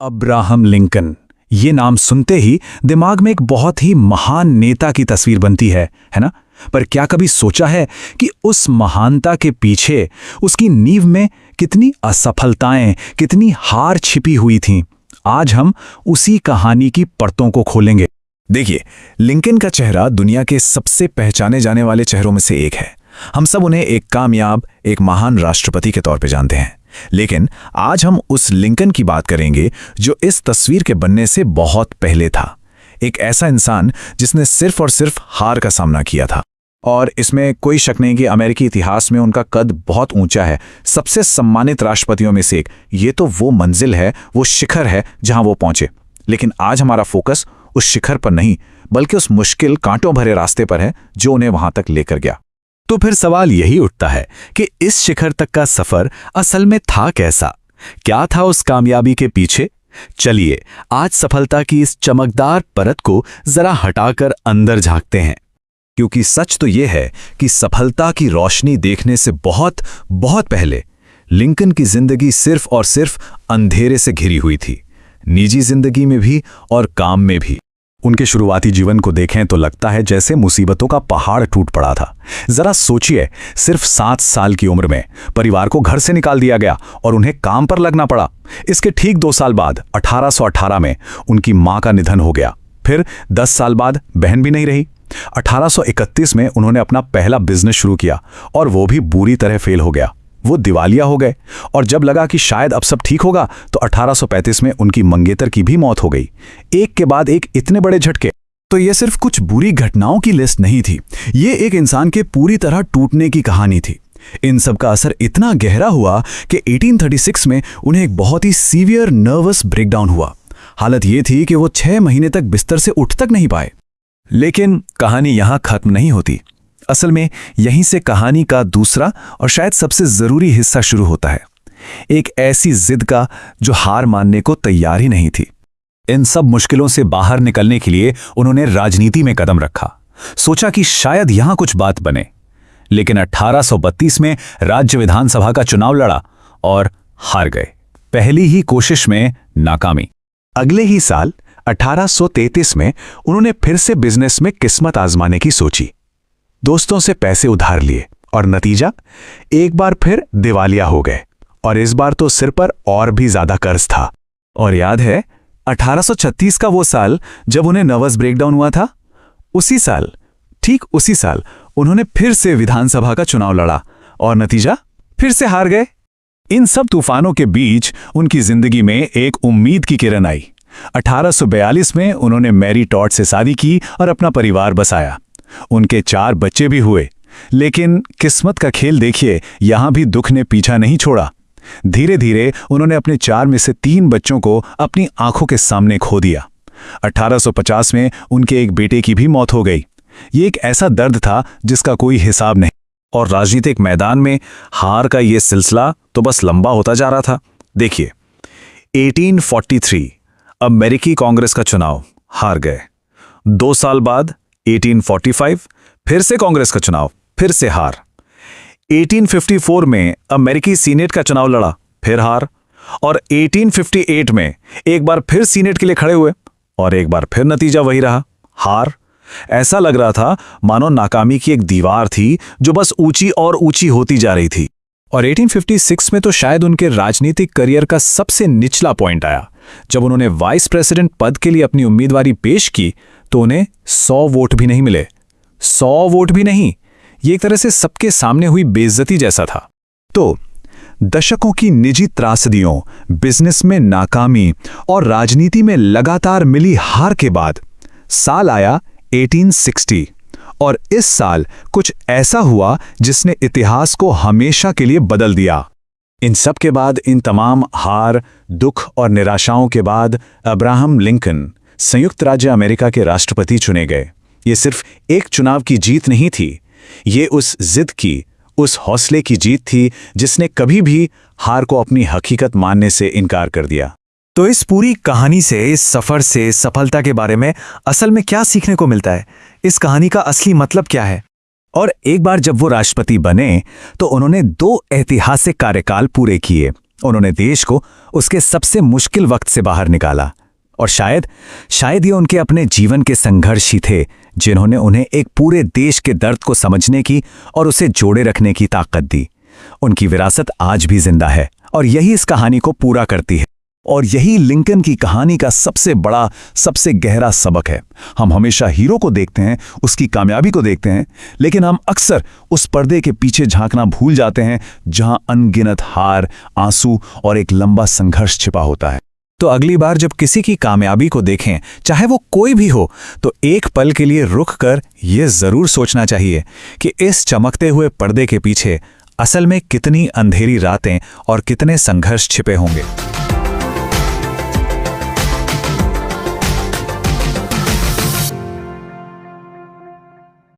Abraham Lincoln, ये नाम सुनते ही दिमाग में एक बहुत ही महान नेता की तस्वीर बनती है ना? पर क्या कभी सोचा है कि उस महानता के पीछे उसकी नींव में कितनी असफलताएं, कितनी हार छिपी हुई थीं? आज हम उसी कहानी की परतों को खोलेंगे। देखिए, लिंकन का चेहरा दुनिया के सबसे पहचाने जाने वाले चेहरों में से एक है। हम सब उन्हें एक कामयाब, एक महान राष्ट्रपति के तौर पे जानते हैं। लेकिन आज हम उस लिंकन की बात करेंगे जो इस तस्वीर के बनने से बहुत पहले था। एक ऐसा इंसान जिसने सिर्फ और सिर्फ हार का सामना किया था। और इसमें कोई शक नहीं कि अमेरिकी इतिहास में उनका कद बहुत ऊंचा है, सबसे सम्मानित राष्ट्रपतियों में से एक। ये तो वो मंजिल है, वो शिखर है जहां वो पहुंचे। लेकिन आज हमारा फोकस उस शिखर पर नहीं, बल्कि उस मुश्किल कांटों भरे रास्ते पर है जो उन्हें वहां तक लेकर गया। तो फिर सवाल यही उठता है कि इस शिखर तक का सफर असल में था कैसा? क्या था उस कामयाबी के पीछे? चलिए आज सफलता की इस चमकदार परत को जरा हटाकर अंदर झांकते हैं। क्योंकि सच तो यह है कि सफलता की रोशनी देखने से बहुत बहुत पहले लिंकन की जिंदगी सिर्फ और सिर्फ अंधेरे से घिरी हुई थी, निजी जिंदगी में भी और काम में भी। उनके शुरुआती जीवन को देखें तो लगता है जैसे मुसीबतों का पहाड़ टूट पड़ा था। जरा सोचिए, सिर्फ 7 साल की उम्र में परिवार को घर से निकाल दिया गया और उन्हें काम पर लगना पड़ा। इसके ठीक 2 साल बाद 1818 में उनकी मां का निधन हो गया। फिर 10 साल बाद बहन भी नहीं रही। 1831 में उन्होंने अपना पहला बिजनेस शुरू किया और वो भी बुरी तरह फेल हो गया। वो दिवालिया हो गए और जब लगा कि शायद अब सब ठीक होगा तो 1835 में उनकी मंगेतर की भी मौत हो गई। एक के बाद एक इतने बड़े झटके। तो ये सिर्फ कुछ बुरी घटनाओं की लिस्ट नहीं थी, ये एक इंसान के पूरी तरह टूटने की कहानी थी। इन सब का असर इतना गहरा हुआ कि 1836 में उन्हें एक बहुत ही सीवियर नर्वस ब्रेकडाउन हुआ। हालत ये थी कि वो 6 महीने तक बिस्तर से उठ तक नहीं पाए। लेकिन कहानी यहां खत्म नहीं होती। असल में यहीं से कहानी का दूसरा और शायद सबसे जरूरी हिस्सा शुरू होता है, एक ऐसी जिद का जो हार मानने को तैयार ही नहीं थी। इन सब मुश्किलों से बाहर निकलने के लिए उन्होंने राजनीति में कदम रखा। सोचा कि शायद यहां कुछ बात बने। लेकिन 1832 में राज्य विधानसभा का चुनाव लड़ा और हार गए, पहली ही कोशिश में नाकामी। अगले ही साल 1833 में उन्होंने फिर से बिजनेस में किस्मत आजमाने की सोची। दोस्तों से पैसे उधार लिए और नतीजा, एक बार फिर दिवालिया हो गए। और इस बार तो सिर पर और भी ज्यादा कर्ज था। और याद है 1836 का वो साल जब उन्हें नर्वस ब्रेकडाउन हुआ था? ठीक उसी साल उन्होंने फिर से विधानसभा का चुनाव लड़ा और नतीजा, फिर से हार गए। इन सब तूफानों के बीच उनकी जिंदगी में एक उम्मीद की किरण आई। 1842 में उन्होंने मैरी टॉड से शादी की और अपना परिवार बसाया। उनके 4 बच्चे भी हुए। लेकिन किस्मत का खेल देखिए, यहां भी दुख ने पीछा नहीं छोड़ा। धीरे धीरे उन्होंने अपने 4 में से 3 बच्चों को अपनी आंखों के सामने खो दिया। 1850 में उनके एक बेटे की भी मौत हो गई। ये एक ऐसा दर्द था जिसका कोई हिसाब नहीं। और राजनीतिक मैदान में हार का ये सिलसिला तो बस लंबा होता जा रहा था। देखिए, 1843 अमेरिकी कांग्रेस का चुनाव, हार गए। 2 साल बाद 1845 फिर से कांग्रेस का चुनाव, फिर से हार। 1854 में अमेरिकी सीनेट का चुनाव लड़ा, फिर हार। और 1858 में एक बार फिर सीनेट के लिए खड़े हुए और एक बार फिर नतीजा वही रहा, हार। ऐसा लग रहा था मानो नाकामी की एक दीवार थी जो बस ऊंची और ऊंची होती जा रही थी। और 1856 में तो शायद उनके राजनीतिक करियर का सबसे निचला पॉइंट आया, जब उन्होंने वाइस प्रेसिडेंट पद के लिए अपनी उम्मीदवारी पेश की तो उन्हें 100 वोट भी नहीं मिले। 100 वोट भी नहीं, ये एक तरह से सबके सामने हुई बेइज्जती जैसा था। तो दशकों की निजी त्रासदियों, बिजनेस में नाकामी और राजनीति में लगातार मिली हार के बाद साल आया 1860। और इस साल कुछ ऐसा हुआ जिसने इतिहास को हमेशा के लिए बदल दिया। इन सब के बाद, इन तमाम हार, दुख और निराशाओं के बाद अब्राहम लिंकन संयुक्त राज्य अमेरिका के राष्ट्रपति चुने गए। ये सिर्फ एक चुनाव की जीत नहीं थी, ये उस जिद की, उस हौसले की जीत थी जिसने कभी भी हार को अपनी हकीकत मानने से इनकार कर दिया। तो इस पूरी कहानी से, इस सफर से, सफलता के बारे में असल में क्या सीखने को मिलता है? इस कहानी का असली मतलब क्या है? और एक बार जब वो राष्ट्रपति बने तो उन्होंने 2 ऐतिहासिक कार्यकाल पूरे किए। उन्होंने देश को उसके सबसे मुश्किल वक्त से बाहर निकाला। और शायद ये उनके अपने जीवन के संघर्ष ही थे जिन्होंने उन्हें एक पूरे देश के दर्द को समझने की और उसे जोड़े रखने की ताकत दी। उनकी विरासत आज भी जिंदा है और यही इस कहानी को पूरा करती है। और यही लिंकन की कहानी का सबसे बड़ा, सबसे गहरा सबक है। हम हमेशा हीरो को देखते हैं, उसकी कामयाबी को देखते हैं, लेकिन हम अक्सर उस पर्दे के पीछे झांकना भूल जाते हैं जहां अनगिनत हार, आंसू और एक लंबा संघर्ष छिपा होता है। तो अगली बार जब किसी की कामयाबी को देखें, चाहे वो कोई भी हो, तो एक पल के लिए रुक कर ये जरूर सोचना चाहिए कि इस चमकते हुए पर्दे के पीछे असल में कितनी अंधेरी रातें और कितने संघर्ष छिपे होंगे।